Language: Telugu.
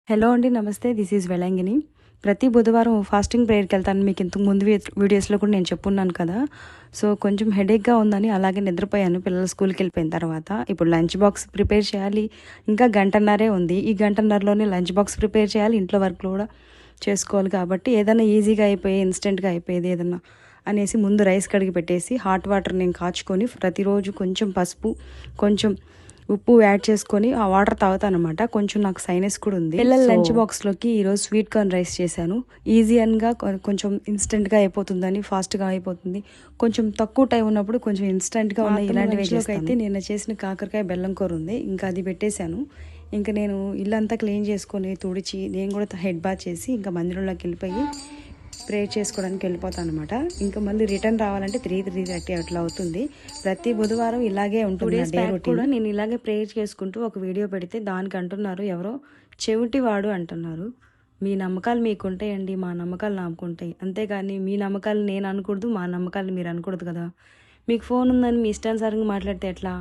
హలో అండి, నమస్తే. This is Velangini. ప్రతి బుధవారం ఫాస్టింగ్ ప్రేయర్కి వెళ్తాను. మీకు ఇంతకు ముందు వీడియోస్లో కూడా నేను చెప్పున్నాను కదా. సో కొంచెం హెడేక్గా ఉందని అలాగే నిద్రపోయాను పిల్లలు స్కూల్కి వెళ్ళిపోయిన తర్వాత. ఇప్పుడు లంచ్ బాక్స్ ప్రిపేర్ చేయాలి. ఇంకా గంటన్నరే ఉంది. ఈ గంటన్నరలోనే లంచ్ బాక్స్ ప్రిపేర్ చేయాలి, ఇంట్లో వర్క్ కూడా చేసుకోవాలి. కాబట్టి ఏదైనా ఈజీగా అయిపోయి ఇన్స్టెంట్గా అయిపోయేది ఏదన్నా అనేసి ముందు రైస్ కడిగి పెట్టేసి హాట్ వాటర్ నేను కాచుకొని ప్రతిరోజు కొంచెం పసుపు, కొంచెం ఉప్పు యాడ్ చేసుకొని ఆ వాటర్ తాగుతాను అనమాట. కొంచెం నాకు సైనస్ కూడా ఉంది. పిల్లల లంచ్ బాక్స్లోకి ఈరోజు స్వీట్ కార్న్ రైస్ చేశాను. ఈజీ అన్గా కొంచెం ఇన్స్టెంట్గా అయిపోతుందని, ఫాస్ట్గా అయిపోతుంది. కొంచెం తక్కువ టైం ఉన్నప్పుడు కొంచెం ఇన్స్టెంట్గా ఉన్నాయి ఇలాంటివి అయితే నేను చేసిన కాకరకాయ బెల్లం కూర ఉంది, ఇంకా అది పెట్టేశాను. ఇంకా నేను ఇల్లంతా క్లీన్ చేసుకొని తుడిచి నేను కూడా హెడ్ బాత్ చేసి ఇంకా మందిరంలోకి వెళ్ళిపోయి ప్రేయర్ చేసుకోవడానికి వెళ్ళిపోతాను అనమాట. ఇంకా మళ్ళీ రిటర్న్ రావాలంటే 3:30 అట్లా అవుతుంది. ప్రతి బుధవారం ఇలాగే ఉంటుంది. కూడా నేను ఇలాగే ప్రేయర్ చేసుకుంటూ ఒక వీడియో పెడితే దానికి అంటున్నారు ఎవరో చెవిటివాడు అంటున్నారు. మీ నమ్మకాలు మీకుంటాయండి, మా నమ్మకాలు నాకుంటాయి. అంతేగాని మీ నమ్మకాలు నేను అనకూడదు, మా నమ్మకాలు మీరు అనకూడదు కదా. మీకు ఫోన్ ఉందని మీ ఇష్టానుసారంగా మాట్లాడితే ఎట్లా?